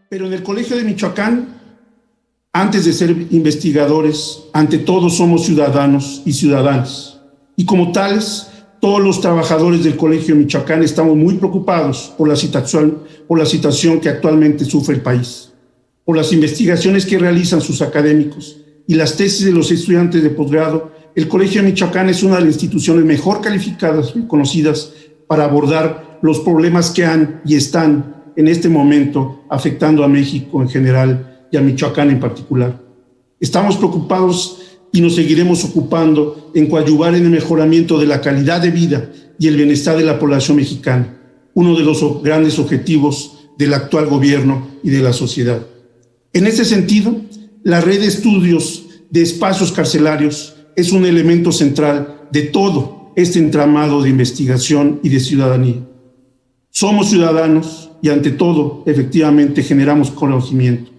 Pero en el Colegio de Michoacán, antes de ser investigadores, ante todo somos ciudadanos y ciudadanas. Y como tales, todos los trabajadores del Colegio de Michoacán estamos muy preocupados por la situación que actualmente sufre el país, por las investigaciones que realizan sus académicos y las tesis de los estudiantes de posgrado. El Colegio de Michoacán es una de las instituciones mejor calificadas y conocidas para abordar los problemas que han y están en este momento afectando a México en general y a Michoacán en particular. Estamos preocupados y nos seguiremos ocupando en coadyuvar en el mejoramiento de la calidad de vida y el bienestar de la población mexicana, uno de los grandes objetivos del actual gobierno y de la sociedad. En ese sentido, la red de estudios de espacios carcelarios es un elemento central de todo este entramado de investigación y de ciudadanía. Somos ciudadanos y ante todo, efectivamente, generamos conocimiento.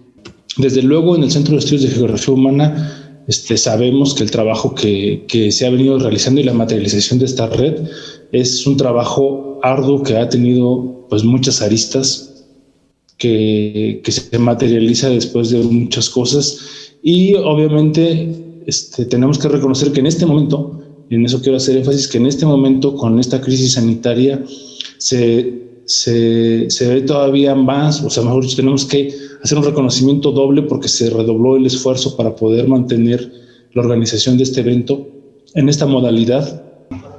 Desde luego, en el Centro de Estudios de Geografía Humana sabemos que el trabajo que se ha venido realizando y la materialización de esta red es un trabajo arduo que ha tenido pues, muchas aristas, que se materializa después de muchas cosas y obviamente tenemos que reconocer que en este momento, y en eso quiero hacer énfasis, que en este momento con esta crisis sanitaria se ve todavía más, o sea, mejor dicho, tenemos que hacer un reconocimiento doble porque se redobló el esfuerzo para poder mantener la organización de este evento en esta modalidad.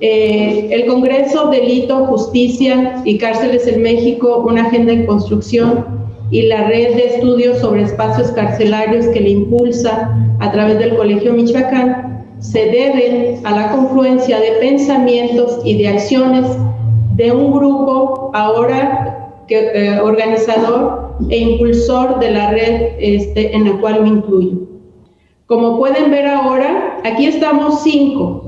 El Congreso Delito, Justicia y Cárceles en México, una agenda en construcción, y la red de estudios sobre espacios carcelarios que le impulsa a través del Colegio Michoacán se deben a la confluencia de pensamientos y de acciones de un grupo ahora organizador e impulsor de la red en la cual me incluyo. Como pueden ver ahora, aquí estamos 5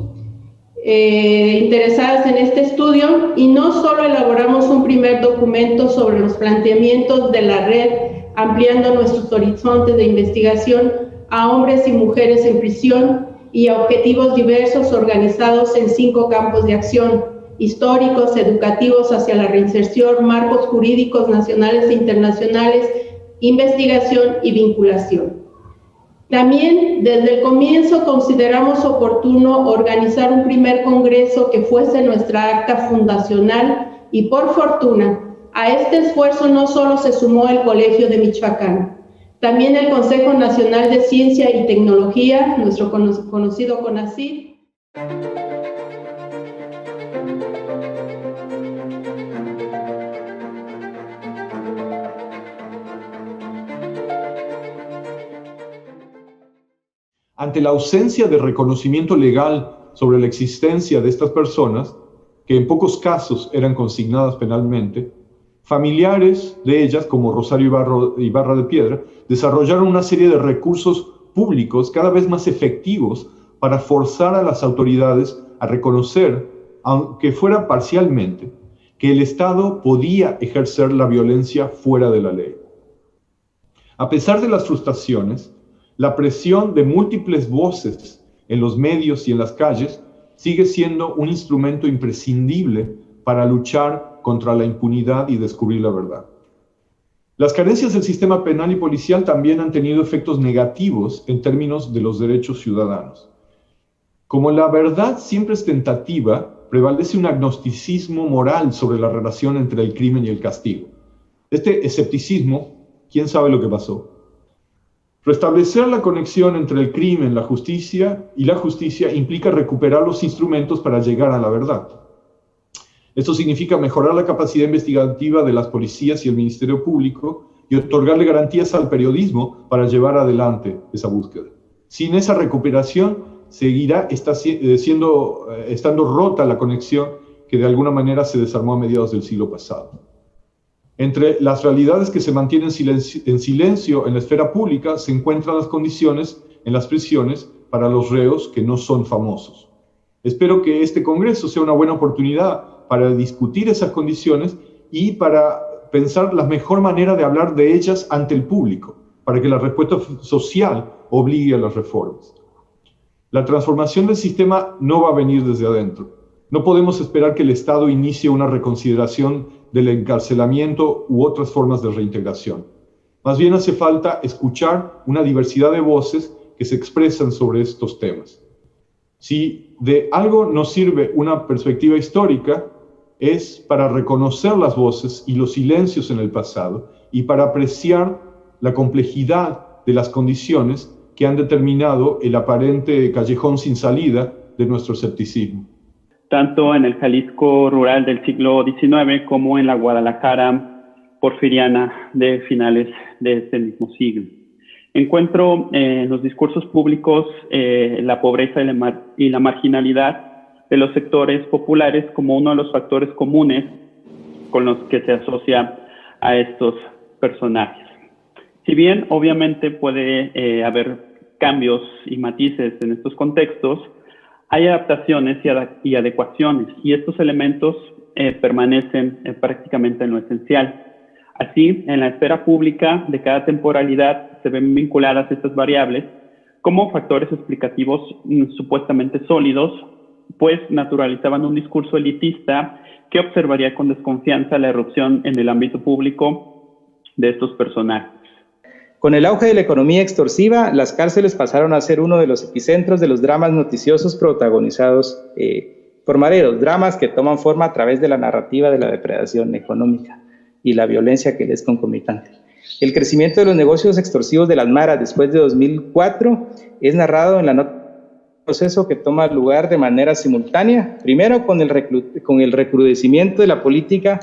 interesadas en este estudio y no solo elaboramos un primer documento sobre los planteamientos de la red, ampliando nuestros horizontes de investigación a hombres y mujeres en prisión y a objetivos diversos organizados en 5 campos de acción: históricos, educativos hacia la reinserción, marcos jurídicos nacionales e internacionales, investigación y vinculación. También desde el comienzo consideramos oportuno organizar un primer congreso que fuese nuestra acta fundacional y por fortuna a este esfuerzo no solo se sumó el Colegio de Michoacán, también el Consejo Nacional de Ciencia y Tecnología, nuestro conocido CONACYT. Ante la ausencia de reconocimiento legal sobre la existencia de estas personas, que en pocos casos eran consignadas penalmente, familiares de ellas, como Rosario Ibarra de Piedra, desarrollaron una serie de recursos públicos cada vez más efectivos para forzar a las autoridades a reconocer, aunque fuera parcialmente, que el Estado podía ejercer la violencia fuera de la ley. A pesar de las frustraciones, la presión de múltiples voces en los medios y en las calles sigue siendo un instrumento imprescindible para luchar contra la impunidad y descubrir la verdad. Las carencias del sistema penal y policial también han tenido efectos negativos en términos de los derechos ciudadanos. Como la verdad siempre es tentativa, prevalece un agnosticismo moral sobre la relación entre el crimen y el castigo. Este escepticismo, ¿quién sabe lo que pasó? Restablecer la conexión entre el crimen, la justicia implica recuperar los instrumentos para llegar a la verdad. Esto significa mejorar la capacidad investigativa de las policías y el Ministerio Público y otorgarle garantías al periodismo para llevar adelante esa búsqueda. Sin esa recuperación, seguirá estando rota la conexión que de alguna manera se desarmó a mediados del siglo pasado. Entre las realidades que se mantienen en silencio en la esfera pública se encuentran las condiciones en las prisiones para los reos que no son famosos. Espero que este congreso sea una buena oportunidad para discutir esas condiciones y para pensar la mejor manera de hablar de ellas ante el público, para que la respuesta social obligue a las reformas. La transformación del sistema no va a venir desde adentro. No podemos esperar que el Estado inicie una reconsideración del encarcelamiento u otras formas de reintegración. Más bien hace falta escuchar una diversidad de voces que se expresan sobre estos temas. Si de algo nos sirve una perspectiva histórica, es para reconocer las voces y los silencios en el pasado y para apreciar la complejidad de las condiciones que han determinado el aparente callejón sin salida de nuestro escepticismo. Tanto en el Jalisco rural del siglo XIX como en la Guadalajara porfiriana de finales de este mismo siglo. Encuentro en los discursos públicos la pobreza y la marginalidad de los sectores populares como uno de los factores comunes con los que se asocia a estos personajes. Si bien obviamente puede haber cambios y matices en estos contextos, hay adaptaciones y adecuaciones, y estos elementos permanecen prácticamente en lo esencial. Así, en la esfera pública de cada temporalidad se ven vinculadas estas variables como factores explicativos supuestamente sólidos, pues naturalizaban un discurso elitista que observaría con desconfianza la erupción en el ámbito público de estos personajes. Con el auge de la economía extorsiva, las cárceles pasaron a ser uno de los epicentros de los dramas noticiosos protagonizados por mareros, dramas que toman forma a través de la narrativa de la depredación económica y la violencia que les es concomitante. El crecimiento de los negocios extorsivos de las maras después de 2004 es narrado en la nota proceso que toma lugar de manera simultánea, primero con el recrudecimiento de la política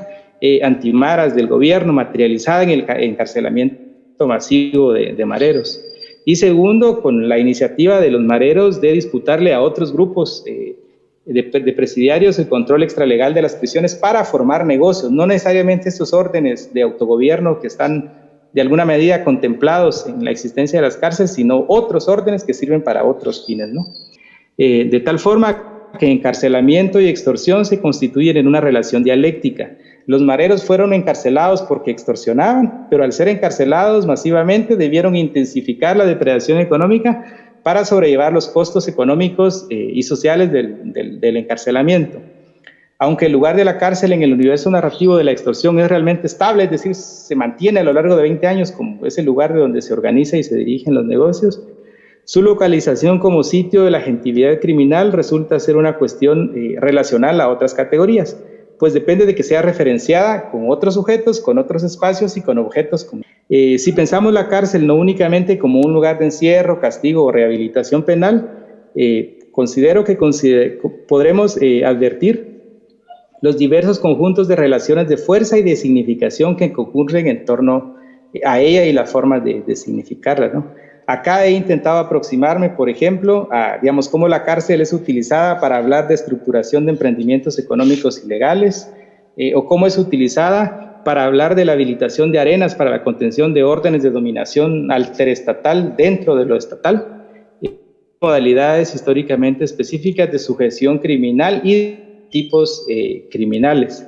antimaras del gobierno, materializada en el encarcelamiento masivo de mareros, y segundo, con la iniciativa de los mareros de disputarle a otros grupos de presidiarios el control extralegal de las prisiones para formar negocios, no necesariamente estos órdenes de autogobierno que están de alguna medida contemplados en la existencia de las cárceles, sino otros órdenes que sirven para otros fines, ¿no? De tal forma que encarcelamiento y extorsión se constituyen en una relación dialéctica. Los mareros fueron encarcelados porque extorsionaban, pero al ser encarcelados masivamente debieron intensificar la depredación económica para sobrellevar los costos económicos y sociales del encarcelamiento. Aunque el lugar de la cárcel en el universo narrativo de la extorsión es realmente estable, es decir, se mantiene a lo largo de 20 años como es el lugar de donde se organiza y se dirigen los negocios, su localización como sitio de la agentividad criminal resulta ser una cuestión relacional a otras categorías, pues depende de que sea referenciada con otros sujetos, con otros espacios y con objetos comunes. Si pensamos la cárcel no únicamente como un lugar de encierro, castigo o rehabilitación penal, considero que podremos advertir los diversos conjuntos de relaciones de fuerza y de significación que concurren en torno a ella y las formas de significarla, ¿no? Acá he intentado aproximarme, por ejemplo, a, digamos, cómo la cárcel es utilizada para hablar de estructuración de emprendimientos económicos ilegales, o cómo es utilizada para hablar de la habilitación de arenas para la contención de órdenes de dominación alterestatal dentro de lo estatal, modalidades históricamente específicas de sujeción criminal y tipos criminales.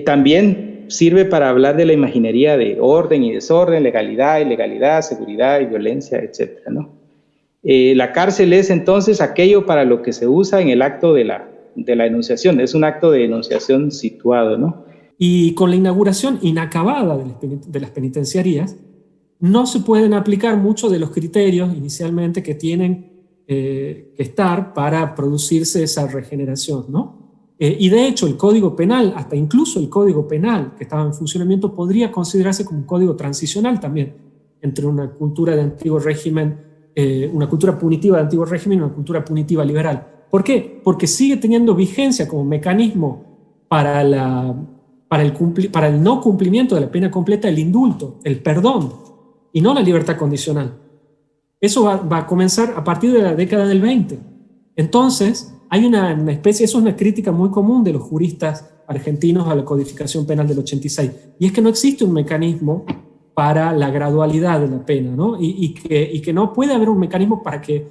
También sirve para hablar de la imaginería de orden y desorden, legalidad, ilegalidad, seguridad y violencia, etcétera, ¿no? La cárcel es entonces aquello para lo que se usa en el acto de la enunciación, es un acto de enunciación situado, ¿no? Y con la inauguración inacabada de las penitenciarías, no se pueden aplicar muchos de los criterios inicialmente que tienen que estar para producirse esa regeneración, ¿no? Y de hecho el Código Penal, hasta incluso el Código Penal que estaba en funcionamiento, podría considerarse como un código transicional también, entre una cultura de antiguo régimen, una cultura punitiva de antiguo régimen y una cultura punitiva liberal. ¿Por qué? Porque sigue teniendo vigencia como mecanismo para el no cumplimiento de la pena completa, el indulto, el perdón, y no la libertad condicional. Eso va a comenzar a partir de la década del 20. Entonces, hay una especie, eso es una crítica muy común de los juristas argentinos a la codificación penal del 86, y es que no existe un mecanismo para la gradualidad de la pena, ¿no? Y que no puede haber un mecanismo para que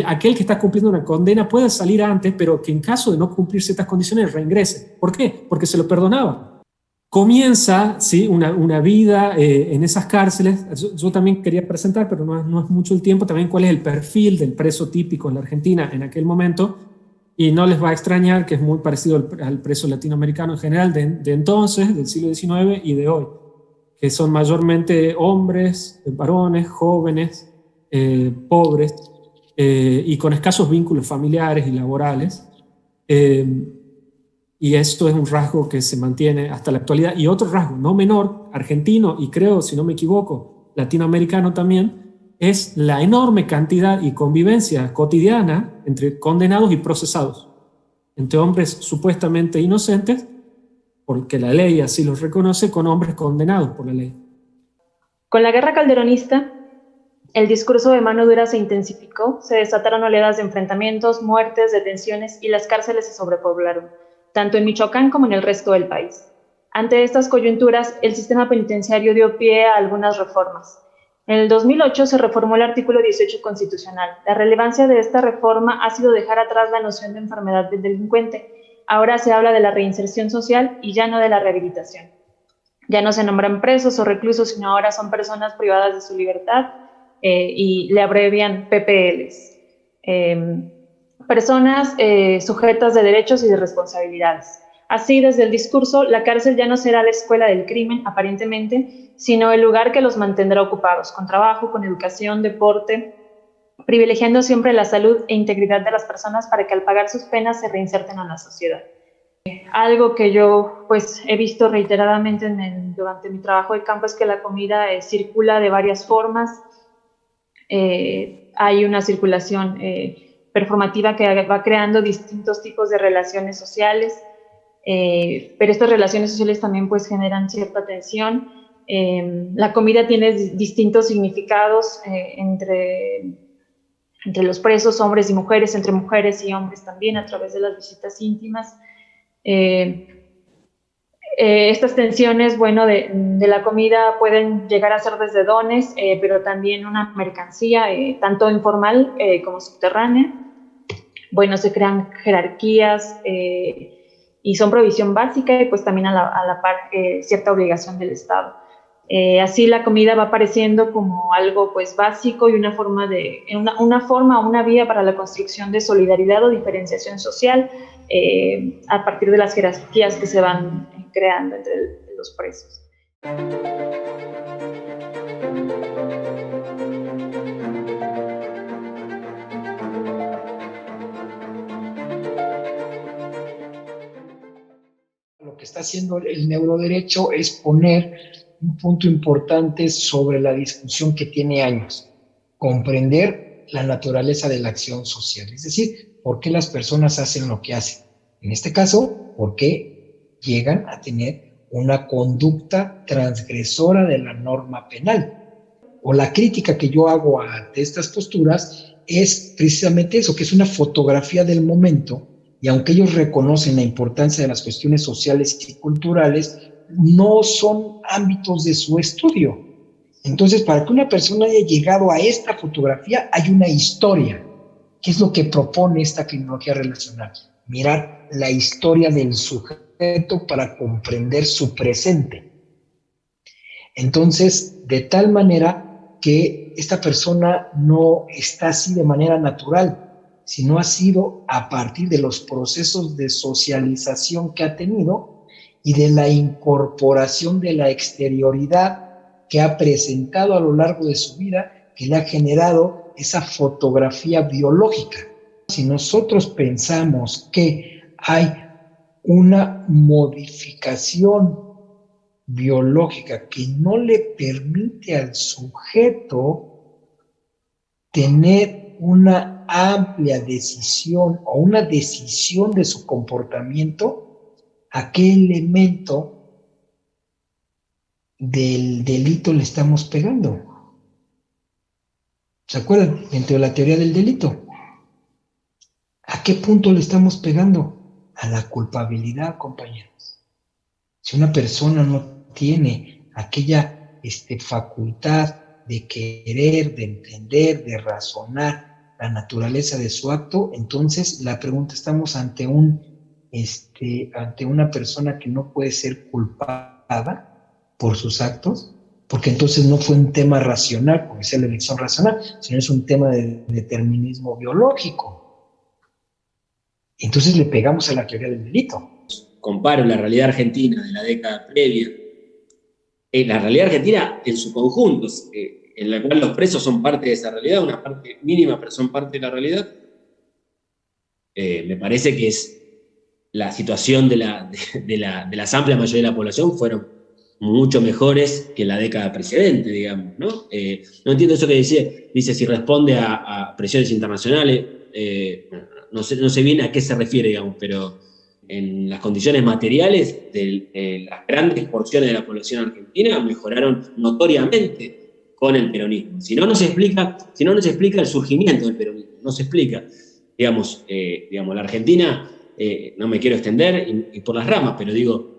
aquel que está cumpliendo una condena pueda salir antes, pero que en caso de no cumplir ciertas condiciones reingrese. ¿Por qué? Porque se lo perdonaba. comienza, ¿sí?, una vida en esas cárceles. Yo también quería presentar, pero no es mucho el tiempo, también cuál es el perfil del preso típico en la Argentina en aquel momento, y no les va a extrañar que es muy parecido al preso latinoamericano en general de entonces, del siglo XIX y de hoy, que son mayormente hombres, varones, jóvenes, pobres, y con escasos vínculos familiares y laborales. Y esto es un rasgo que se mantiene hasta la actualidad. Y otro rasgo, no menor, argentino y creo, si no me equivoco, latinoamericano también, es la enorme cantidad y convivencia cotidiana entre condenados y procesados, entre hombres supuestamente inocentes, porque la ley así los reconoce, con hombres condenados por la ley. Con la guerra calderonista, el discurso de mano dura se intensificó, se desataron oleadas de enfrentamientos, muertes, detenciones y las cárceles se sobrepoblaron, tanto en Michoacán como en el resto del país. Ante estas coyunturas, el sistema penitenciario dio pie a algunas reformas. En el 2008 se reformó el artículo 18 constitucional. La relevancia de esta reforma ha sido dejar atrás la noción de enfermedad del delincuente. Ahora se habla de la reinserción social y ya no de la rehabilitación. Ya no se nombran presos o reclusos, sino ahora son personas privadas de su libertad y le abrevian PPLs. Personas sujetas de derechos y de responsabilidades. Así, desde el discurso, la cárcel ya no será la escuela del crimen, aparentemente, sino el lugar que los mantendrá ocupados, con trabajo, con educación, deporte, privilegiando siempre la salud e integridad de las personas para que al pagar sus penas se reinserten a la sociedad. Algo que yo pues he visto reiteradamente durante mi trabajo de campo es que la comida circula de varias formas. Hay una circulación performativa que va creando distintos tipos de relaciones sociales, pero estas relaciones sociales también pues generan cierta tensión. La comida tiene distintos significados entre los presos, hombres y mujeres, entre mujeres y hombres también, a través de las visitas íntimas. Estas tensiones, bueno, de la comida pueden llegar a ser desde dones, pero también una mercancía, tanto informal como subterránea. Bueno, se crean jerarquías y son provisión básica y pues también a la par cierta obligación del Estado. Así la comida va apareciendo como algo pues básico y una vía para la construcción de solidaridad o diferenciación social a partir de las jerarquías que se van creando entre los presos. Lo que está haciendo el neuroderecho es poner un punto importante sobre la discusión que tiene años, comprender la naturaleza de la acción social, es decir, por qué las personas hacen lo que hacen. En este caso, por qué llegan a tener una conducta transgresora de la norma penal. O la crítica que yo hago ante estas posturas es precisamente eso, que es una fotografía del momento, y aunque ellos reconocen la importancia de las cuestiones sociales y culturales, no son ámbitos de su estudio. Entonces, para que una persona haya llegado a esta fotografía, hay una historia. ¿Qué es lo que propone esta criminología relacional? Mirar la historia del sujeto para comprender su presente. Entonces, de tal manera que esta persona no está así de manera natural, sino ha sido a partir de los procesos de socialización que ha tenido y de la incorporación de la exterioridad que ha presentado a lo largo de su vida, que le ha generado esa fotografía biológica. Si nosotros pensamos que hay una modificación biológica que no le permite al sujeto tener una amplia decisión o una decisión de su comportamiento, ¿a qué elemento del delito le estamos pegando? ¿Se acuerdan? Dentro de la teoría del delito. ¿A qué punto le estamos pegando? A la culpabilidad, compañeros. Si una persona no tiene aquella facultad de querer, de entender, de razonar la naturaleza de su acto, entonces la pregunta, estamos ante una persona que no puede ser culpable por sus actos, porque entonces no fue un tema racional, como decía la elección racional, sino es un tema de determinismo biológico. Entonces le pegamos a la teoría del delito. Comparo la realidad argentina de la década previa, la realidad argentina en su conjunto, en la cual los presos son parte de esa realidad, una parte mínima, pero son parte de la realidad, me parece que es la situación de las amplias mayoría de la población fueron mucho mejores que la década precedente, digamos, ¿no? No entiendo eso que dice si responde a presiones internacionales, no sé bien a qué se refiere, digamos, pero en las condiciones materiales las grandes porciones de la población argentina mejoraron notoriamente con el peronismo. Si no nos explica el surgimiento del peronismo, no se explica. Digamos, la Argentina, no me quiero extender y por las ramas, pero digo,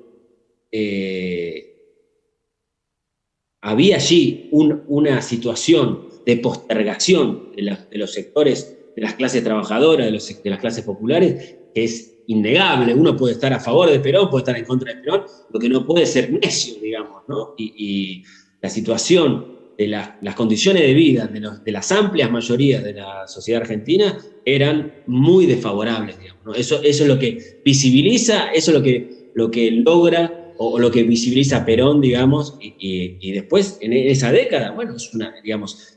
había allí una situación de postergación de los sectores, de las clases trabajadoras, de las clases populares, que es innegable. Uno puede estar a favor de Perón, puede estar en contra de Perón, lo que no puede ser necio, digamos, ¿no? Y la situación de las condiciones de vida de las amplias mayorías de la sociedad argentina eran muy desfavorables, digamos, ¿no? Eso es lo que visibiliza, eso es lo que logra o lo que visibiliza Perón, digamos, y después en esa década, bueno, es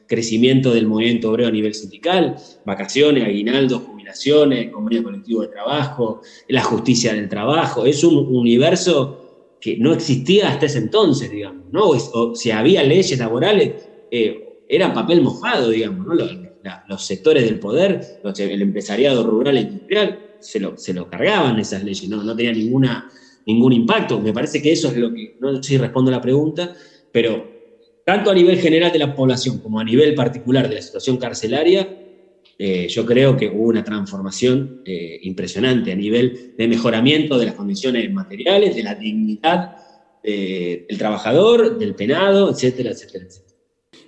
crecimiento del movimiento obrero a nivel sindical, vacaciones, aguinaldos, jubilaciones, convenio colectivo de trabajo, la justicia del trabajo. Es un universo que no existía hasta ese entonces, digamos, ¿no? O si había leyes laborales, eran papel mojado, digamos, ¿no? Los sectores del poder, el empresariado rural e industrial, se lo cargaban esas leyes, no tenía ningún impacto. Me parece que eso es lo que, no sé si respondo a la pregunta, pero tanto a nivel general de la población como a nivel particular de la situación carcelaria, yo creo que hubo una transformación impresionante a nivel de mejoramiento de las condiciones materiales, de la dignidad del trabajador, del penado, etcétera, etcétera, etcétera.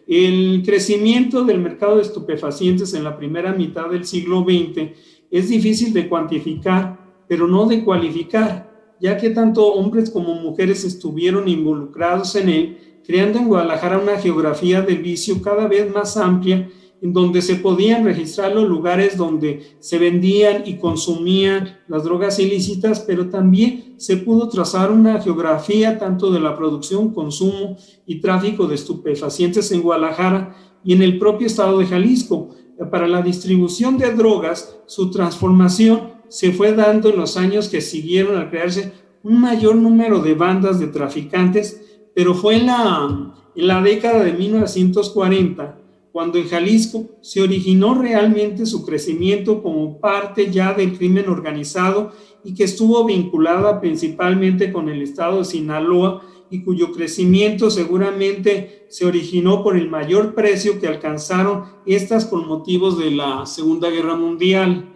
El crecimiento del mercado de estupefacientes en la primera mitad del siglo XX es difícil de cuantificar, pero no de cualificar, ya que tanto hombres como mujeres estuvieron involucrados en él, creando en Guadalajara una geografía del vicio cada vez más amplia, en donde se podían registrar los lugares donde se vendían y consumían las drogas ilícitas, pero también se pudo trazar una geografía tanto de la producción, consumo y tráfico de estupefacientes en Guadalajara y en el propio estado de Jalisco. Para la distribución de drogas, su transformación se fue dando en los años que siguieron al crearse un mayor número de bandas de traficantes, pero fue en la década de 1940 cuando en Jalisco se originó realmente su crecimiento como parte ya del crimen organizado y que estuvo vinculada principalmente con el estado de Sinaloa y cuyo crecimiento seguramente se originó por el mayor precio que alcanzaron estas con motivos de la Segunda Guerra Mundial,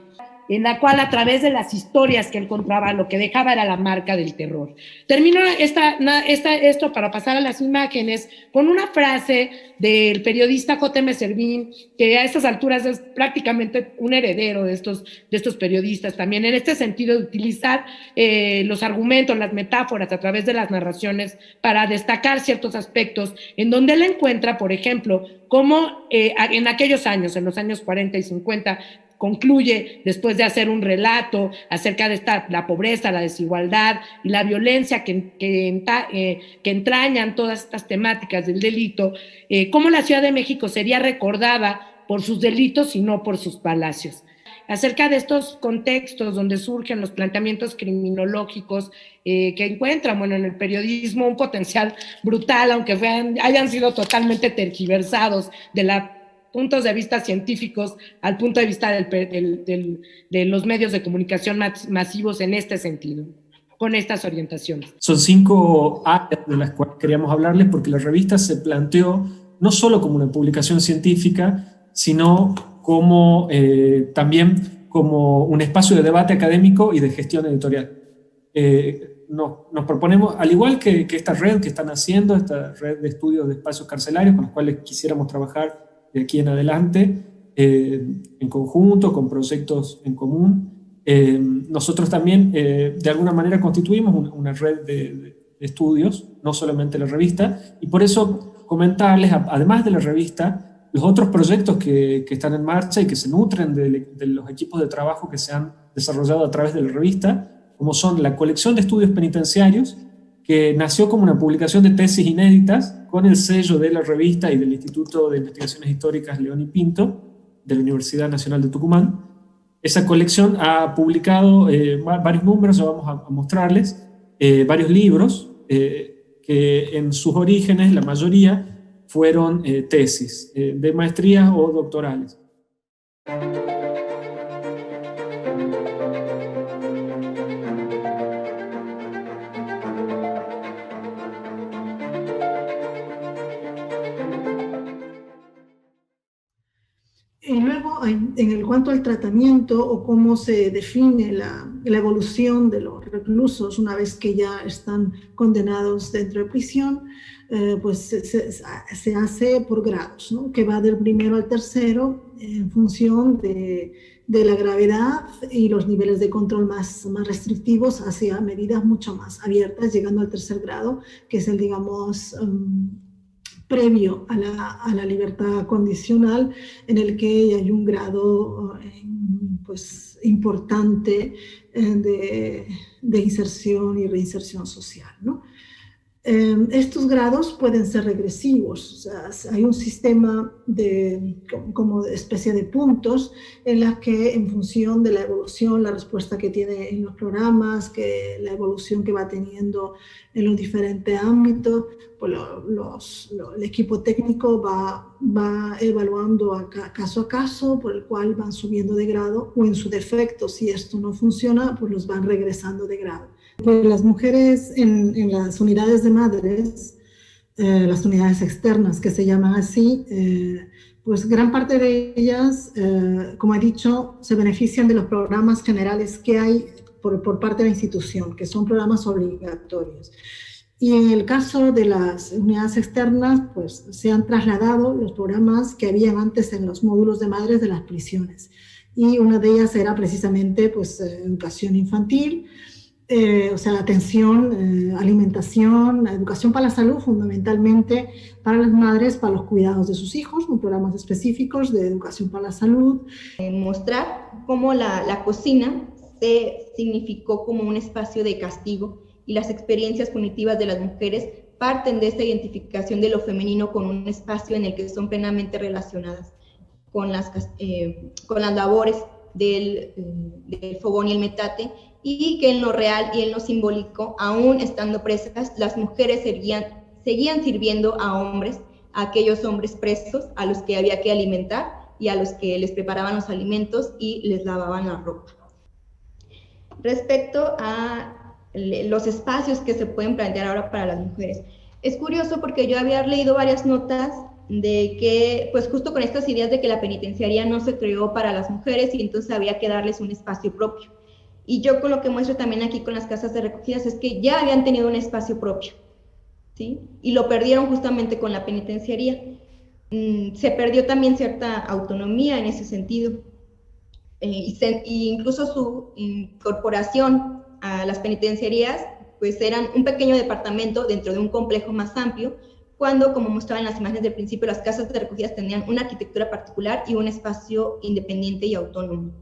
en la cual a través de las historias que él contaba lo que dejaba era la marca del terror. Termino esto para pasar a las imágenes con una frase del periodista J.M. Servín, que a estas alturas es prácticamente un heredero de estos periodistas también, en este sentido de utilizar los argumentos, las metáforas a través de las narraciones para destacar ciertos aspectos en donde él encuentra, por ejemplo, cómo en aquellos años, en los años 40 y 50, concluye después de hacer un relato acerca de la pobreza, la desigualdad y la violencia que entrañan todas estas temáticas del delito, cómo la Ciudad de México sería recordada por sus delitos y no por sus palacios. Acerca de estos contextos donde surgen los planteamientos criminológicos que encuentran, en el periodismo un potencial brutal, aunque hayan sido totalmente tergiversados de puntos de vista científicos al punto de vista de los medios de comunicación masivos en este sentido, con estas orientaciones. Son 5 áreas de las cuales queríamos hablarles porque la revista se planteó no solo como una publicación científica, sino como también como un espacio de debate académico y de gestión editorial. Nos proponemos, al igual que esta red que están haciendo, esta red de estudios de espacios carcelarios con los cuales quisiéramos trabajar de aquí en adelante, en conjunto, con proyectos en común. Nosotros también, de alguna manera, constituimos una red estudios, no solamente la revista, y por eso comentarles, además de la revista, los otros proyectos que están en marcha y que se nutren de los equipos de trabajo que se han desarrollado a través de la revista, como son la colección de estudios penitenciarios, que nació como una publicación de tesis inéditas con el sello de la revista y del Instituto de Investigaciones Históricas León y Pinto, de la Universidad Nacional de Tucumán. Esa colección ha publicado varios números, ya vamos a mostrarles, varios libros, que en sus orígenes, la mayoría, fueron tesis de maestrías o doctorales. Y luego, en cuanto al tratamiento o cómo se define la evolución de los reclusos una vez que ya están condenados dentro de prisión, pues se hace por grados, ¿no? Que va del primero al tercero en función de la gravedad y los niveles de control más restrictivos hacia medidas mucho más abiertas, llegando al tercer grado, que es el, digamos, previo a la libertad condicional, en el que hay un grado pues, importante de inserción y reinserción social, ¿no? Estos grados pueden ser regresivos, o sea, hay un sistema como de especie de puntos en la que, en función de la evolución, la respuesta que tiene en los programas, la evolución que va teniendo en los diferentes ámbitos, pues el equipo técnico va evaluando caso a caso, por el cual van subiendo de grado, o en su defecto, si esto no funciona, pues los van regresando de grado. Pues las mujeres en las unidades de madres, las unidades externas que se llaman así, pues gran parte de ellas, como he dicho, se benefician de los programas generales que hay por parte de la institución, que son programas obligatorios. Y en el caso de las unidades externas, pues se han trasladado los programas que habían antes en los módulos de madres de las prisiones. Y una de ellas era precisamente pues, educación infantil, o sea, atención, alimentación, educación para la salud, fundamentalmente para las madres, para los cuidados de sus hijos, con programas específicos de educación para la salud. Mostrar cómo la cocina se significó como un espacio de castigo y las experiencias punitivas de las mujeres parten de esta identificación de lo femenino con un espacio en el que son plenamente relacionadas con las labores del fogón y el metate, y que en lo real y en lo simbólico, aún estando presas, las mujeres seguían sirviendo a hombres, a aquellos hombres presos a los que había que alimentar y a los que les preparaban los alimentos y les lavaban la ropa. Respecto a los espacios que se pueden plantear ahora para las mujeres, es curioso porque yo había leído varias notas de que, pues justo con estas ideas de que la penitenciaría no se creó para las mujeres y entonces había que darles un espacio propio. Y yo con lo que muestro también aquí con las casas de recogidas es que ya habían tenido un espacio propio, ¿sí? Y lo perdieron justamente con la penitenciaría. Se perdió también cierta autonomía en ese sentido. Y incluso su incorporación a las penitenciarías, pues eran un pequeño departamento dentro de un complejo más amplio, cuando, como mostraban en las imágenes del principio, las casas de recogidas tenían una arquitectura particular y un espacio independiente y autónomo.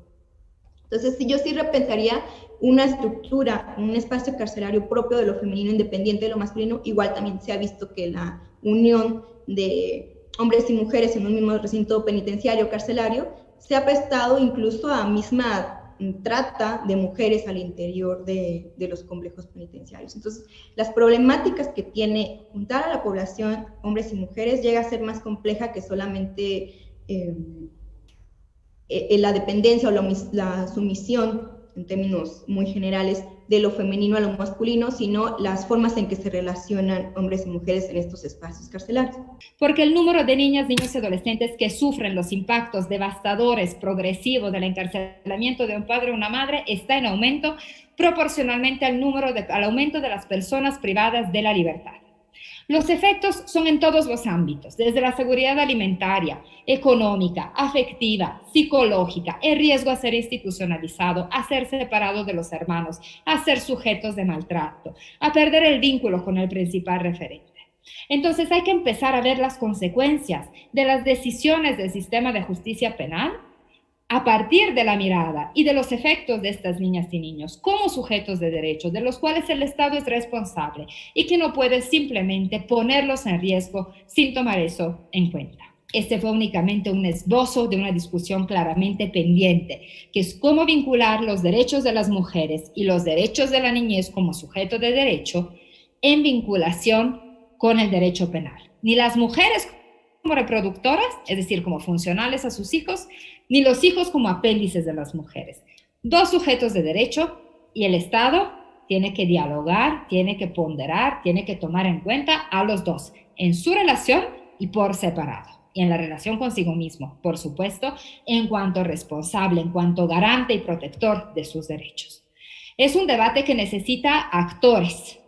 Entonces, yo sí repensaría una estructura, un espacio carcelario propio de lo femenino, independiente de lo masculino. Igual también se ha visto que la unión de hombres y mujeres en un mismo recinto penitenciario carcelario se ha prestado incluso a misma trata de mujeres al interior de los complejos penitenciarios. Entonces, las problemáticas que tiene juntar a la población, hombres y mujeres, llega a ser más compleja que solamente la dependencia o la sumisión, en términos muy generales, de lo femenino a lo masculino, sino las formas en que se relacionan hombres y mujeres en estos espacios carcelarios. Porque el número de niñas, niños y adolescentes que sufren los impactos devastadores, progresivos del encarcelamiento de un padre o una madre está en aumento proporcionalmente al aumento de las personas privadas de la libertad. Los efectos son en todos los ámbitos, desde la seguridad alimentaria, económica, afectiva, psicológica, el riesgo a ser institucionalizado, a ser separado de los hermanos, a ser sujetos de maltrato, a perder el vínculo con el principal referente. Entonces hay que empezar a ver las consecuencias de las decisiones del sistema de justicia penal a partir de la mirada y de los efectos de estas niñas y niños como sujetos de derecho, de los cuales el Estado es responsable y que no puede simplemente ponerlos en riesgo sin tomar eso en cuenta. Este fue únicamente un esbozo de una discusión claramente pendiente, que es cómo vincular los derechos de las mujeres y los derechos de la niñez como sujeto de derecho en vinculación con el derecho penal. Ni las mujeres como reproductoras, es decir, como funcionales a sus hijos, ni los hijos como apéndices de las mujeres. Dos sujetos de derecho y el Estado tiene que dialogar, tiene que ponderar, tiene que tomar en cuenta a los dos en su relación y por separado. Y en la relación consigo mismo, por supuesto, en cuanto responsable, en cuanto garante y protector de sus derechos. Es un debate que necesita actores,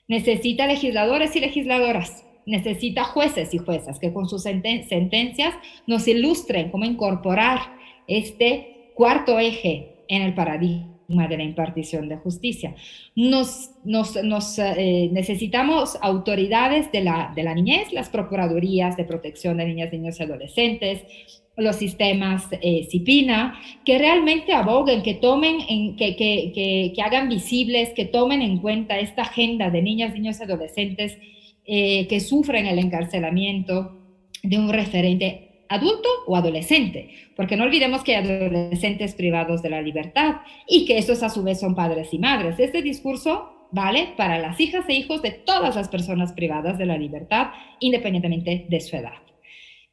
necesita legisladores y legisladoras, necesita jueces y juezas que con sus sentencias nos ilustren cómo incorporar este cuarto eje en el paradigma de la impartición de justicia. Necesitamos autoridades de la niñez, las procuradurías de protección de niñas, niños y adolescentes, los sistemas CIPINA, que realmente aboguen, que tomen, que hagan visibles, que tomen en cuenta esta agenda de niñas, niños y adolescentes que sufren el encarcelamiento de un referente adulto o adolescente, porque no olvidemos que hay adolescentes privados de la libertad y que estos a su vez son padres y madres. Este discurso vale para las hijas e hijos de todas las personas privadas de la libertad, independientemente de su edad.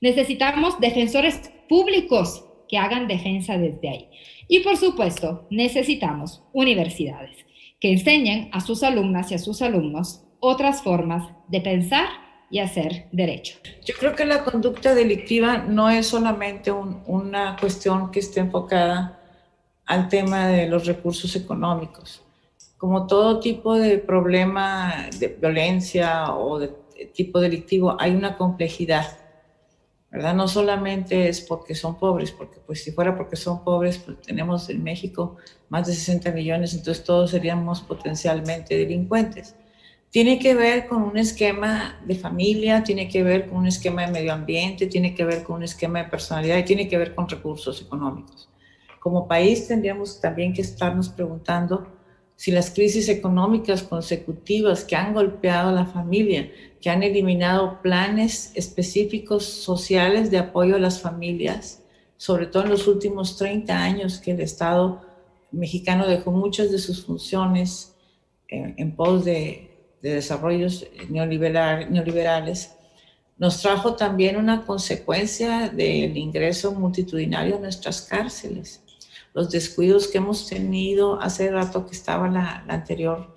Necesitamos defensores públicos que hagan defensa desde ahí. Y por supuesto, necesitamos universidades que enseñen a sus alumnas y a sus alumnos otras formas de pensar y hacer derecho. Yo creo que la conducta delictiva no es solamente una cuestión que esté enfocada al tema de los recursos económicos. Como todo tipo de problema de violencia o de tipo delictivo, hay una complejidad, ¿verdad? No solamente es porque son pobres, porque pues si fuera porque son pobres, pues tenemos en México más de 60 millones, entonces todos seríamos potencialmente delincuentes. Tiene que ver con un esquema de familia, tiene que ver con un esquema de medio ambiente, tiene que ver con un esquema de personalidad y tiene que ver con recursos económicos. Como país tendríamos también que estarnos preguntando si las crisis económicas consecutivas que han golpeado a la familia, que han eliminado planes específicos sociales de apoyo a las familias, sobre todo en los últimos 30 años que el Estado mexicano dejó muchas de sus funciones en pos de desarrollos neoliberales, nos trajo también una consecuencia del ingreso multitudinario a nuestras cárceles. Los descuidos que hemos tenido, hace rato que estaba la anterior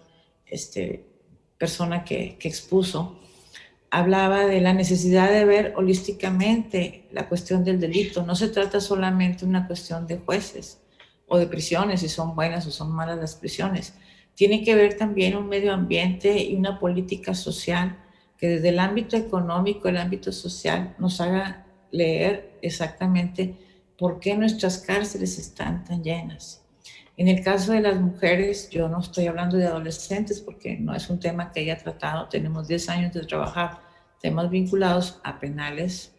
persona que expuso, hablaba de la necesidad de ver holísticamente la cuestión del delito. No se trata solamente de una cuestión de jueces o de prisiones, si son buenas o son malas las prisiones. Tiene que ver también un medio ambiente y una política social que desde el ámbito económico, el ámbito social, nos haga leer exactamente por qué nuestras cárceles están tan llenas. En el caso de las mujeres, yo no estoy hablando de adolescentes porque no es un tema que haya tratado, tenemos 10 años de trabajar temas vinculados a penales.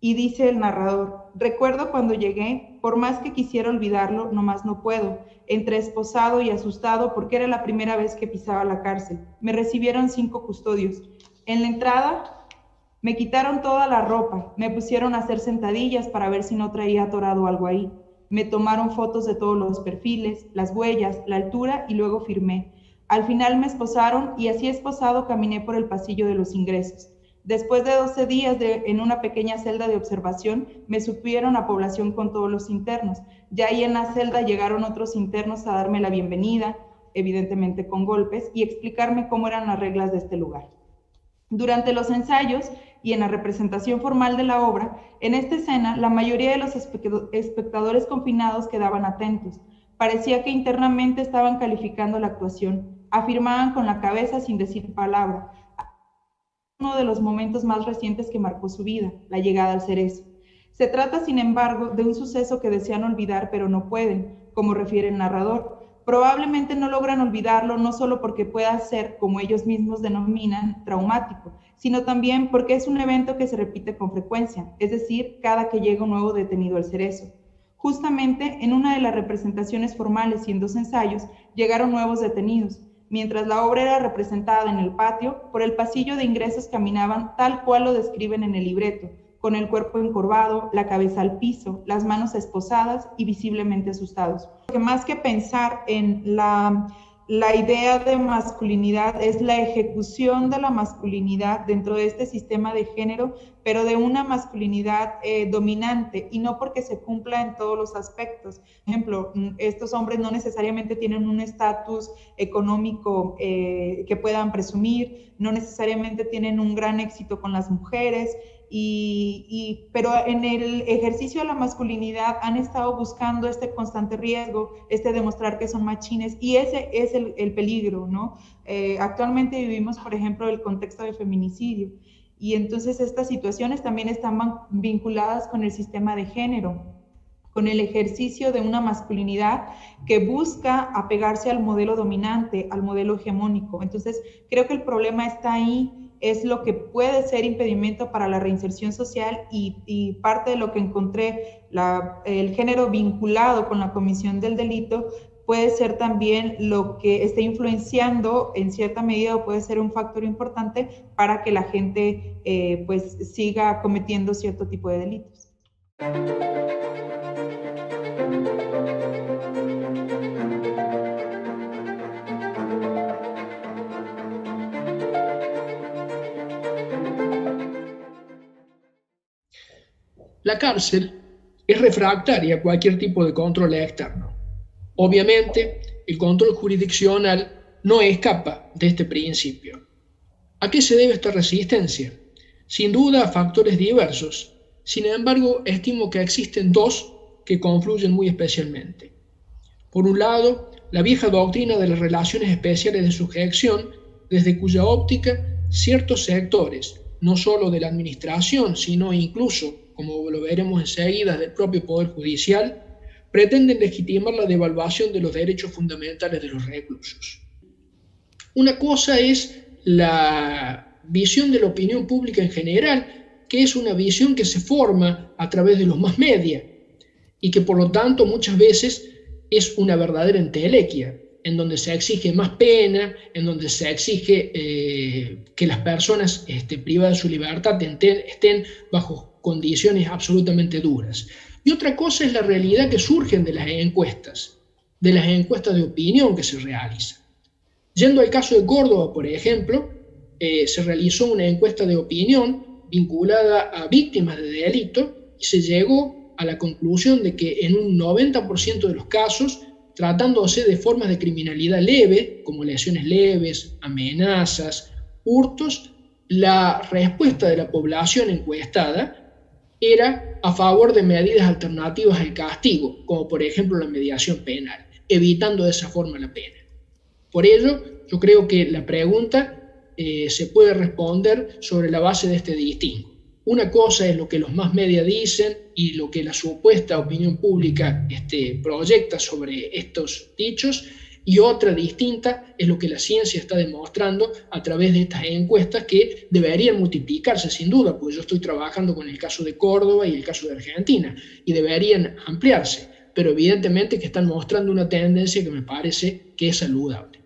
Y dice el narrador, recuerdo cuando llegué, por más que quisiera olvidarlo, nomás no puedo, entre esposado y asustado porque era la primera vez que pisaba la cárcel. Me recibieron 5 custodios. En la entrada me quitaron toda la ropa, me pusieron a hacer sentadillas para ver si no traía atorado algo ahí. Me tomaron fotos de todos los perfiles, las huellas, la altura y luego firmé. Al final me esposaron y así esposado caminé por el pasillo de los ingresos. Después de 12 días en una pequeña celda de observación, me subieron a población con todos los internos. Ya ahí en la celda llegaron otros internos a darme la bienvenida, evidentemente con golpes, y explicarme cómo eran las reglas de este lugar. Durante los ensayos y en la representación formal de la obra, en esta escena, la mayoría de los espectadores confinados quedaban atentos. Parecía que internamente estaban calificando la actuación. Afirmaban con la cabeza sin decir palabra. uno de los momentos más recientes que marcó su vida, la llegada al Cerezo. Se trata, sin embargo, de un suceso que desean olvidar, pero no pueden, como refiere el narrador. Probablemente no logran olvidarlo, no solo porque pueda ser, como ellos mismos denominan, traumático, sino también porque es un evento que se repite con frecuencia, es decir, cada que llega un nuevo detenido al Cerezo. Justamente en una de las representaciones formales y en 2 ensayos, llegaron nuevos detenidos. Mientras la obra era representada en el patio, por el pasillo de ingresos caminaban tal cual lo describen en el libreto, con el cuerpo encorvado, la cabeza al piso, las manos esposadas y visiblemente asustados. Porque más que pensar en la idea de masculinidad, es la ejecución de la masculinidad dentro de este sistema de género, pero de una masculinidad dominante, y no porque se cumpla en todos los aspectos. Por ejemplo, estos hombres no necesariamente tienen un estatus económico que puedan presumir, no necesariamente tienen un gran éxito con las mujeres, pero en el ejercicio de la masculinidad han estado buscando este constante riesgo, demostrar que son machines, y ese es el peligro, ¿no? Actualmente vivimos, por ejemplo, el contexto de feminicidio, y entonces estas situaciones también están vinculadas con el sistema de género, con el ejercicio de una masculinidad que busca apegarse al modelo dominante, al modelo hegemónico. Entonces, creo que el problema está ahí, es lo que puede ser impedimento para la reinserción social, y parte de lo que encontré, el género vinculado con la comisión del delito, puede ser también lo que esté influenciando en cierta medida, o puede ser un factor importante para que la gente pues siga cometiendo cierto tipo de delitos. La cárcel es refractaria a cualquier tipo de control externo. Obviamente, el control jurisdiccional no escapa de este principio. ¿A qué se debe esta resistencia? Sin duda a factores diversos. Sin embargo, estimo que existen 2 que confluyen muy especialmente. Por un lado, la vieja doctrina de las relaciones especiales de sujeción, desde cuya óptica ciertos sectores, no solo de la administración, sino incluso, como lo veremos enseguida, del propio Poder Judicial, pretenden legitimar la devaluación de los derechos fundamentales de los reclusos. Una cosa es la visión de la opinión pública en general, que es una visión que se forma a través de los mass media y que por lo tanto muchas veces es una verdadera entelequia, en donde se exige más pena, en donde se exige que las personas privadas de su libertad estén bajo condiciones absolutamente duras. Y otra cosa es la realidad que surgen de las encuestas de opinión que se realizan. Yendo al caso de Córdoba, por ejemplo, se realizó una encuesta de opinión vinculada a víctimas de delito y se llegó a la conclusión de que en un 90% de los casos, tratándose de formas de criminalidad leve, como lesiones leves, amenazas, hurtos, la respuesta de la población encuestada era a favor de medidas alternativas al castigo, como por ejemplo la mediación penal, evitando de esa forma la pena. Por ello, yo creo que la pregunta se puede responder sobre la base de este distingo. Una cosa es lo que los mass media dicen y lo que la supuesta opinión pública proyecta sobre estos dichos, y otra distinta es lo que la ciencia está demostrando a través de estas encuestas, que deberían multiplicarse sin duda, porque yo estoy trabajando con el caso de Córdoba y el caso de Argentina, y deberían ampliarse, pero evidentemente que están mostrando una tendencia que me parece que es saludable.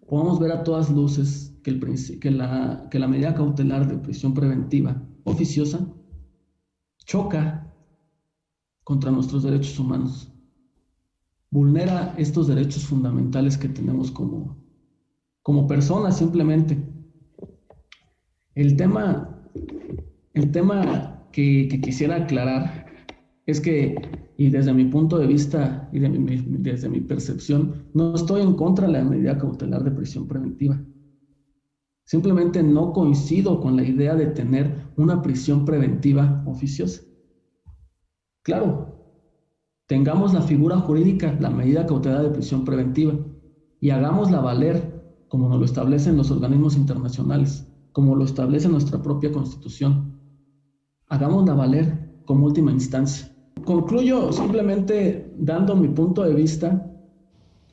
Podemos ver a todas luces que la medida cautelar de prisión preventiva oficiosa choca contra nuestros derechos humanos, vulnera estos derechos fundamentales que tenemos como personas simplemente. El tema que quisiera aclarar es que, y desde mi punto de vista y desde mi percepción, no estoy en contra de la medida cautelar de prisión preventiva. Simplemente no coincido con la idea de tener una prisión preventiva oficiosa. Claro, tengamos la figura jurídica, la medida cautelar de prisión preventiva, y hagámosla valer como nos lo establecen los organismos internacionales. como lo establece nuestra propia Constitución. Hagámosla valer como última instancia. Concluyo simplemente dando mi punto de vista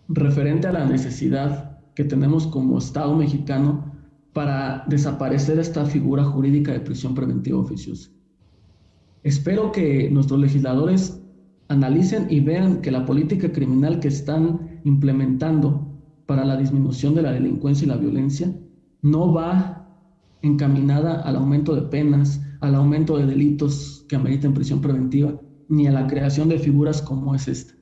referente a la necesidad que tenemos como Estado mexicano para desaparecer esta figura jurídica de prisión preventiva oficiosa. Espero que nuestros legisladores analicen y vean que la política criminal que están implementando para la disminución de la delincuencia y la violencia no va encaminada al aumento de penas, al aumento de delitos que ameriten prisión preventiva, ni a la creación de figuras como es esta.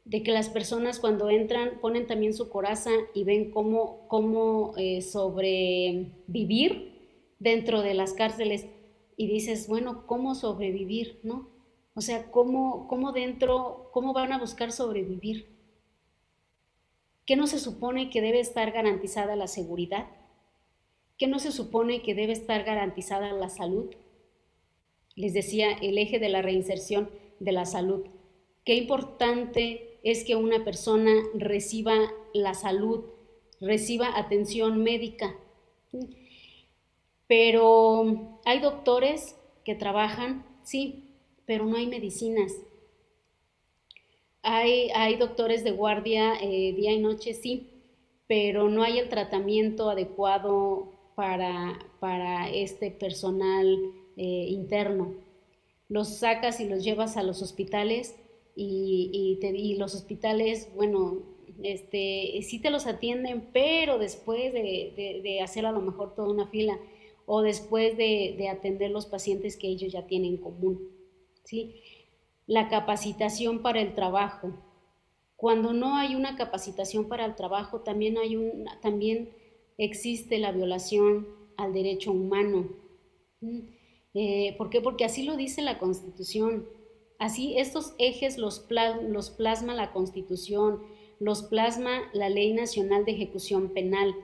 De que las personas cuando entran ponen también su coraza y ven cómo sobrevivir dentro de las cárceles, y dices, bueno, ¿cómo sobrevivir, no? O sea, ¿cómo van a buscar sobrevivir? ¿Qué no se supone que debe estar garantizada la seguridad? ¿Qué no se supone que debe estar garantizada la salud? Les decía, el eje de la reinserción de la salud. Qué importante es que una persona reciba la salud, reciba atención médica. Pero hay doctores que trabajan, sí, pero no hay medicinas. Hay doctores de guardia día y noche, sí, pero no hay el tratamiento adecuado para este personal interno. Los sacas y los llevas a los hospitales y los hospitales, bueno, sí te los atienden, pero después de hacer a lo mejor toda una fila, o después de atender los pacientes que ellos ya tienen en común, ¿sí? La capacitación para el trabajo. Cuando no hay una capacitación para el trabajo, también existe la violación al derecho humano. ¿Por qué? Porque así lo dice la Constitución. Así estos ejes los plasma la Constitución, los plasma la Ley Nacional de Ejecución Penal,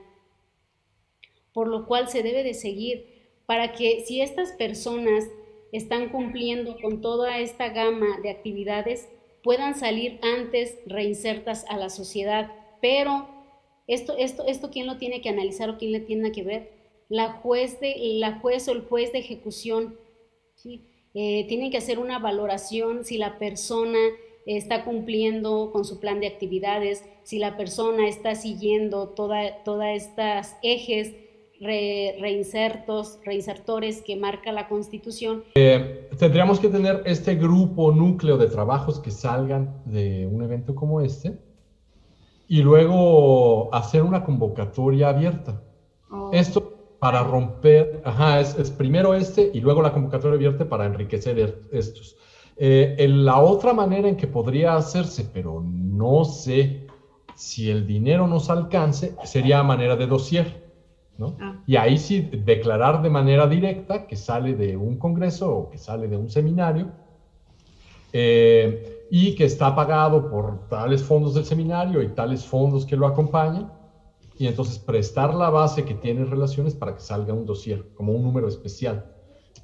por lo cual se debe de seguir para que si estas personas están cumpliendo con toda esta gama de actividades, puedan salir antes reinsertas a la sociedad. Pero esto ¿quién lo tiene que analizar o quién le tiene que ver? La juez o el juez de ejecución, ¿sí? Tienen que hacer una valoración si la persona está cumpliendo con su plan de actividades, si la persona está siguiendo todas estas ejes reinsertores que marca la Constitución. Tendríamos que tener este grupo núcleo de trabajos que salgan de un evento como este y luego hacer una convocatoria abierta. Esto para romper, es primero y luego la convocatoria abierta para enriquecer estos. La otra manera en que podría hacerse, pero no sé si el dinero nos alcance, sería a manera de dossier, ¿no? Y ahí sí declarar de manera directa que sale de un congreso o que sale de un seminario y que está pagado por tales fondos del seminario y tales fondos que lo acompañan, y entonces prestar la base que tiene relaciones para que salga un dossier, como un número especial,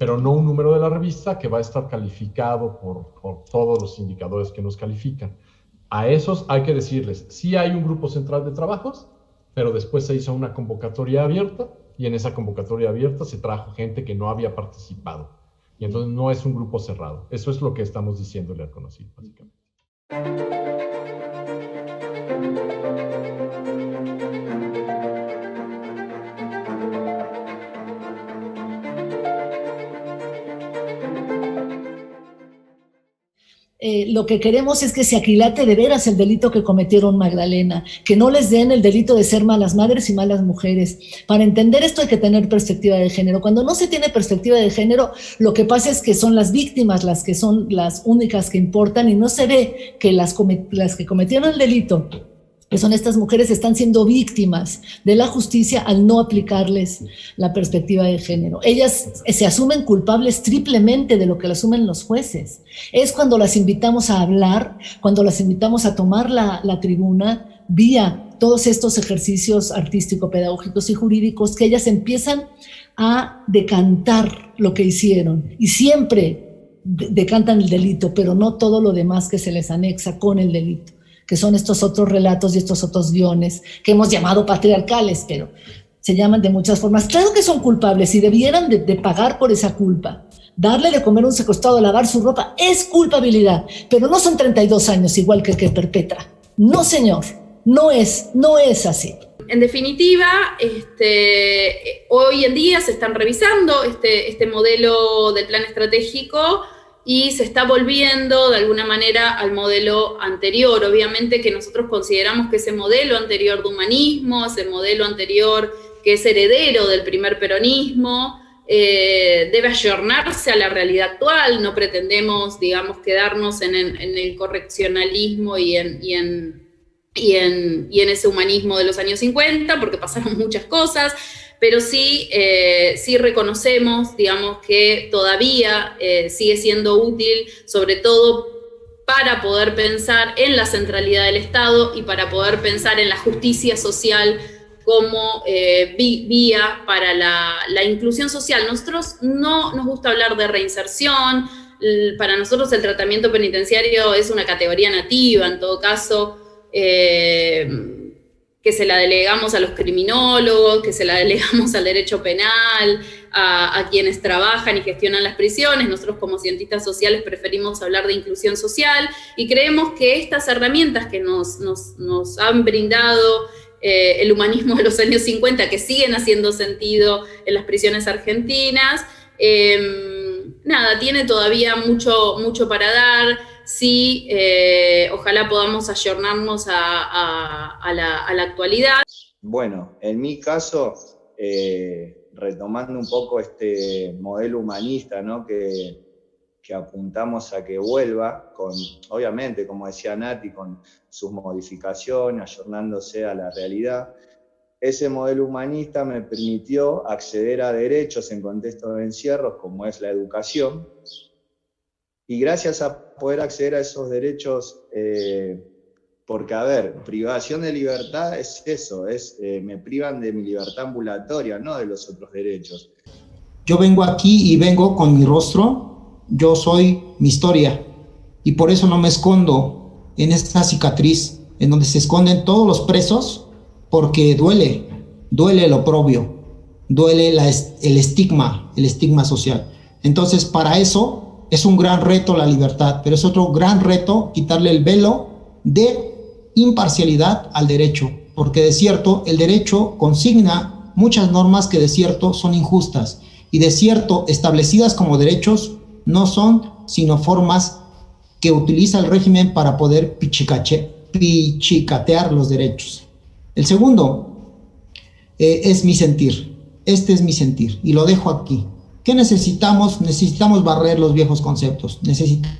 pero no un número de la revista que va a estar calificado por todos los indicadores que nos califican. A esos hay que decirles, sí hay un grupo central de trabajos, pero después se hizo una convocatoria abierta y en esa convocatoria abierta se trajo gente que no había participado. Y entonces no es un grupo cerrado. Eso es lo que estamos diciéndole al CONACYT, básicamente. Lo que queremos es que se aquilate de veras el delito que cometieron Magdalena, que no les den el delito de ser malas madres y malas mujeres. Para entender esto hay que tener perspectiva de género. Cuando no se tiene perspectiva de género, lo que pasa es que son las víctimas las que son las únicas que importan y no se ve que las que cometieron el delito, que son estas mujeres, están siendo víctimas de la justicia al no aplicarles la perspectiva de género. Ellas se asumen culpables triplemente de lo que lo asumen los jueces. Es cuando las invitamos a hablar, cuando las invitamos a tomar la tribuna, vía todos estos ejercicios artístico-pedagógicos y jurídicos, que ellas empiezan a decantar lo que hicieron. Y siempre decantan el delito, pero no todo lo demás que se les anexa con el delito, que son estos otros relatos y estos otros guiones que hemos llamado patriarcales, pero se llaman de muchas formas. Claro que son culpables y debieran de pagar por esa culpa. Darle de comer a un secuestrado, lavar su ropa, es culpabilidad, pero no son 32 años igual que el que perpetra. No, señor, no es así. En definitiva, hoy en día se están revisando este modelo del plan estratégico y se está volviendo de alguna manera al modelo anterior. Obviamente que nosotros consideramos que ese modelo anterior de humanismo, ese modelo anterior que es heredero del primer peronismo, debe ayornarse a la realidad actual. No pretendemos, digamos, quedarnos en el correccionalismo y en ese humanismo de los años 50, porque pasaron muchas cosas, pero sí reconocemos, digamos, que todavía sigue siendo útil, sobre todo para poder pensar en la centralidad del Estado y para poder pensar en la justicia social como vía para la inclusión social. Nosotros no nos gusta hablar de reinserción. Para nosotros el tratamiento penitenciario es una categoría nativa, en todo caso, que se la delegamos a los criminólogos, que se la delegamos al derecho penal, a quienes trabajan y gestionan las prisiones. Nosotros como cientistas sociales preferimos hablar de inclusión social y creemos que estas herramientas que nos han brindado el humanismo de los años 50, que siguen haciendo sentido en las prisiones argentinas, tiene todavía mucho para dar. Sí, ojalá podamos ayornarnos a la actualidad. Bueno, en mi caso, retomando un poco este modelo humanista, ¿no?, que apuntamos a que vuelva, obviamente, como decía Nati, con sus modificaciones, ayornándose a la realidad. Ese modelo humanista me permitió acceder a derechos en contextos de encierros, como es la educación, y gracias a poder acceder a esos derechos, porque, a ver, privación de libertad es eso, me privan de mi libertad ambulatoria, no de los otros derechos. Yo vengo aquí y vengo con mi rostro, yo soy mi historia, y por eso no me escondo en esta cicatriz, en donde se esconden todos los presos, porque duele el oprobio, duele el estigma social. Entonces, para eso es un gran reto la libertad, pero es otro gran reto quitarle el velo de imparcialidad al derecho, porque de cierto el derecho consigna muchas normas que de cierto son injustas, y de cierto establecidas como derechos no son sino formas que utiliza el régimen para poder pichicatear los derechos. El segundo es mi sentir. Este es mi sentir y lo dejo aquí. ¿Qué necesitamos? Necesitamos barrer los viejos conceptos. Necesitamos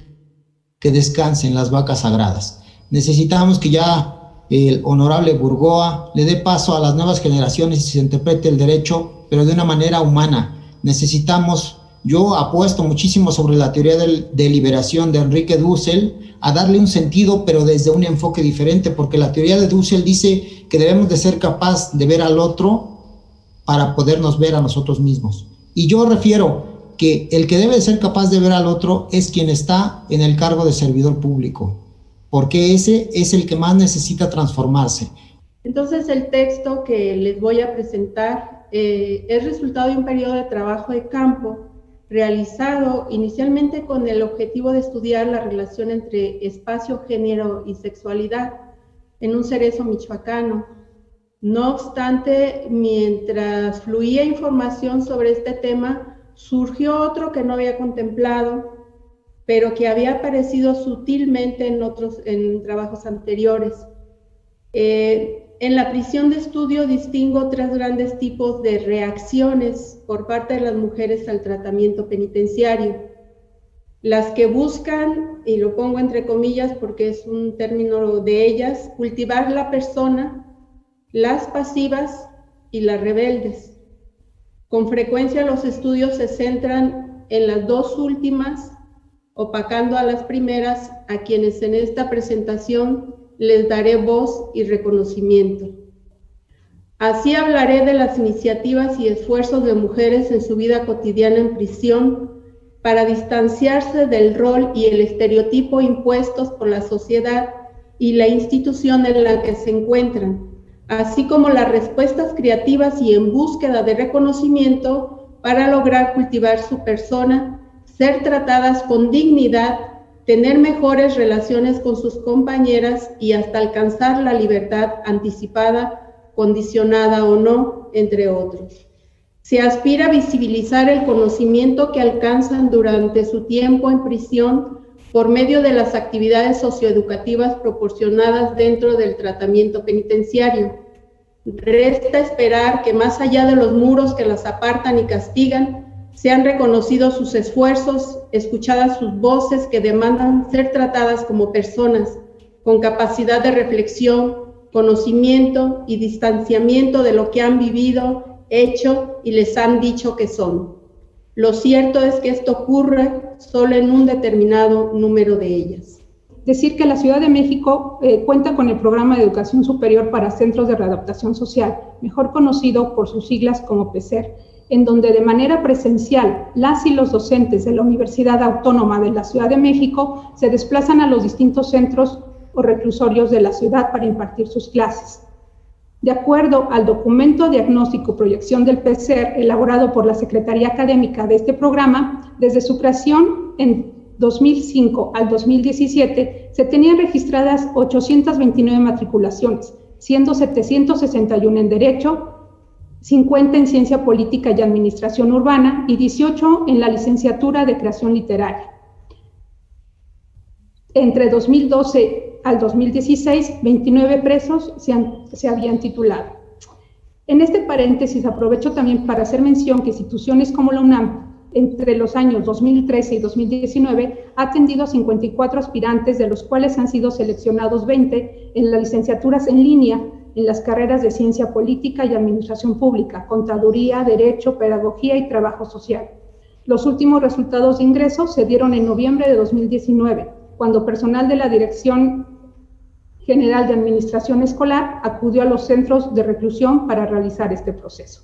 que descansen las vacas sagradas. Necesitamos que ya el honorable Burgoa le dé paso a las nuevas generaciones y se interprete el derecho, pero de una manera humana. Necesitamos, yo apuesto muchísimo sobre la teoría de liberación de Enrique Dussel, a darle un sentido, pero desde un enfoque diferente, porque la teoría de Dussel dice que debemos de ser capaz de ver al otro para podernos ver a nosotros mismos. Y yo refiero que el que debe de ser capaz de ver al otro es quien está en el cargo de servidor público, porque ese es el que más necesita transformarse. Entonces el texto que les voy a presentar es resultado de un periodo de trabajo de campo realizado inicialmente con el objetivo de estudiar la relación entre espacio, género y sexualidad en un cerezo michoacano. No obstante, mientras fluía información sobre este tema, surgió otro que no había contemplado, pero que había aparecido sutilmente en trabajos anteriores. En la prisión de estudio distingo tres grandes tipos de reacciones por parte de las mujeres al tratamiento penitenciario. Las que buscan, y lo pongo entre comillas porque es un término de ellas, cultivar la persona, las pasivas y las rebeldes. Con frecuencia los estudios se centran en las dos últimas, opacando a las primeras, a quienes en esta presentación les daré voz y reconocimiento. Así hablaré de las iniciativas y esfuerzos de mujeres en su vida cotidiana en prisión para distanciarse del rol y el estereotipo impuestos por la sociedad y la institución en la que se encuentran, así como las respuestas creativas y en búsqueda de reconocimiento para lograr cultivar su persona, ser tratadas con dignidad, tener mejores relaciones con sus compañeras y hasta alcanzar la libertad anticipada, condicionada o no, entre otros. Se aspira a visibilizar el conocimiento que alcanzan durante su tiempo en prisión por medio de las actividades socioeducativas proporcionadas dentro del tratamiento penitenciario. Resta esperar que más allá de los muros que las apartan y castigan, sean reconocidos sus esfuerzos, escuchadas sus voces que demandan ser tratadas como personas, con capacidad de reflexión, conocimiento y distanciamiento de lo que han vivido, hecho y les han dicho que son. Lo cierto es que esto ocurre solo en un determinado número de ellas. Decir que la Ciudad de México cuenta con el Programa de Educación Superior para Centros de Readaptación Social, mejor conocido por sus siglas como PECER, en donde de manera presencial las y los docentes de la Universidad Autónoma de la Ciudad de México se desplazan a los distintos centros o reclusorios de la ciudad para impartir sus clases. De acuerdo al documento diagnóstico proyección del PECER elaborado por la Secretaría Académica de este programa, desde su creación en 2005 al 2017 se tenían registradas 829 matriculaciones, siendo 761 en Derecho, 50 en Ciencia Política y Administración Urbana y 18 en la licenciatura de Creación Literaria. Entre 2012 al 2016, 29 presos se habían titulado. En este paréntesis aprovecho también para hacer mención que instituciones como la UNAM, entre los años 2013 y 2019, ha atendido a 54 aspirantes, de los cuales han sido seleccionados 20 en las licenciaturas en línea, en las carreras de Ciencia Política y Administración Pública, Contaduría, Derecho, Pedagogía y Trabajo Social. Los últimos resultados de ingreso se dieron en noviembre de 2019, cuando personal de la Dirección General de Administración Escolar acudió a los centros de reclusión para realizar este proceso.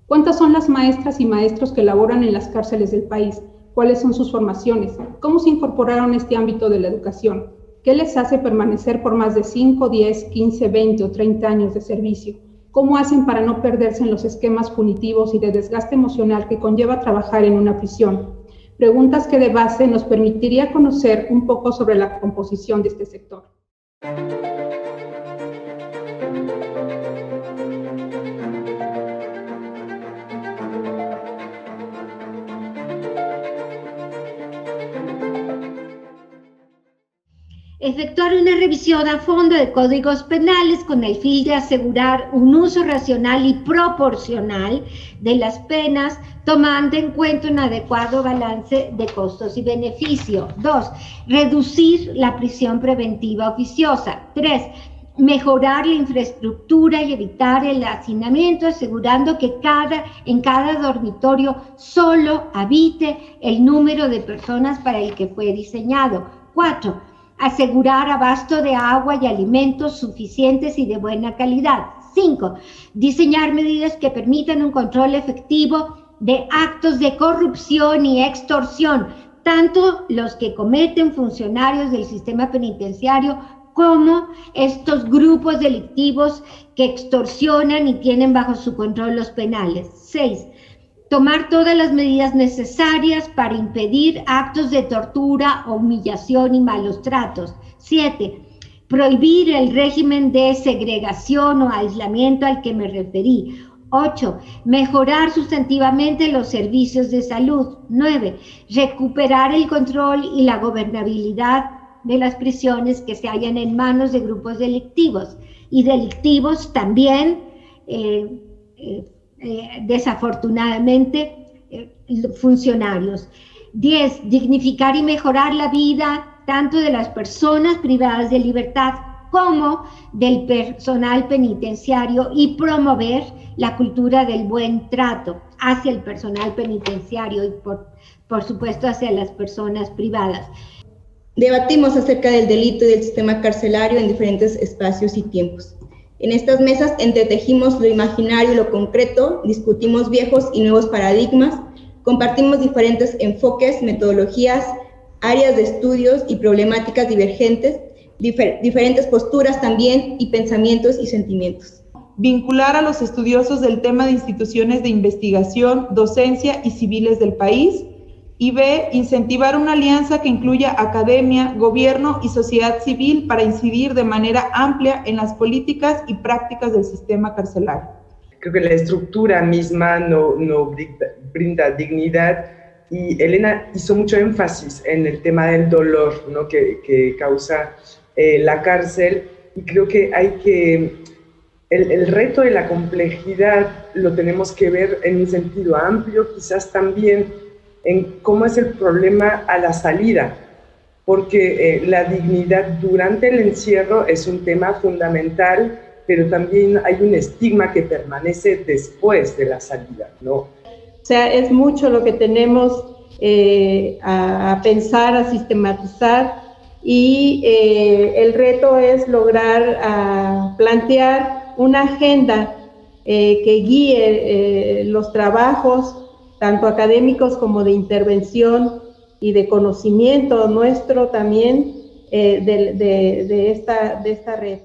¿Cuántas son las maestras y maestros que laboran en las cárceles del país? ¿Cuáles son sus formaciones? ¿Cómo se incorporaron a este ámbito de la educación? ¿Qué les hace permanecer por más de 5, 10, 15, 20 o 30 años de servicio? ¿Cómo hacen para no perderse en los esquemas punitivos y de desgaste emocional que conlleva trabajar en una prisión? Preguntas que de base nos permitiría conocer un poco sobre la composición de este sector. Efectuar una revisión a fondo de códigos penales con el fin de asegurar un uso racional y proporcional de las penas, tomando en cuenta un adecuado balance de costos y beneficio. 2. Reducir la prisión preventiva oficiosa. 3. Mejorar la infraestructura y evitar el hacinamiento, asegurando que en cada dormitorio solo habite el número de personas para el que fue diseñado. 4. Asegurar abasto de agua y alimentos suficientes y de buena calidad. 5. Diseñar medidas que permitan un control efectivo de actos de corrupción y extorsión, tanto los que cometen funcionarios del sistema penitenciario como estos grupos delictivos que extorsionan y tienen bajo su control los penales. 6. Tomar todas las medidas necesarias para impedir actos de tortura, humillación y malos tratos. 7. Prohibir el régimen de segregación o aislamiento al que me referí. 8. Mejorar sustantivamente los servicios de salud. 9. Recuperar el control y la gobernabilidad de las prisiones que se hallan en manos de grupos delictivos. Y delictivos también, desafortunadamente, funcionarios. 10. Dignificar y mejorar la vida tanto de las personas privadas de libertad como del personal penitenciario y promover la cultura del buen trato hacia el personal penitenciario y por supuesto hacia las personas privadas. Debatimos acerca del delito y del sistema carcelario en diferentes espacios y tiempos. En estas mesas entretejimos lo imaginario y lo concreto, discutimos viejos y nuevos paradigmas, compartimos diferentes enfoques, metodologías, áreas de estudios y problemáticas divergentes, diferentes posturas también y pensamientos y sentimientos. Vincular a los estudiosos del tema de instituciones de investigación, docencia y civiles del país. Y B, incentivar una alianza que incluya academia, gobierno y sociedad civil para incidir de manera amplia en las políticas y prácticas del sistema carcelario. Creo que la estructura misma no brinda dignidad, y Elena hizo mucho énfasis en el tema del dolor, ¿no? que causa la cárcel, y creo que el reto de la complejidad lo tenemos que ver en un sentido amplio, quizás también en cómo es el problema a la salida, porque la dignidad durante el encierro es un tema fundamental, pero también hay un estigma que permanece después de la salida, ¿no? O sea, es mucho lo que tenemos a pensar, a sistematizar, y el reto es lograr plantear una agenda que guíe los trabajos, tanto académicos como de intervención y de conocimiento nuestro también de esta red.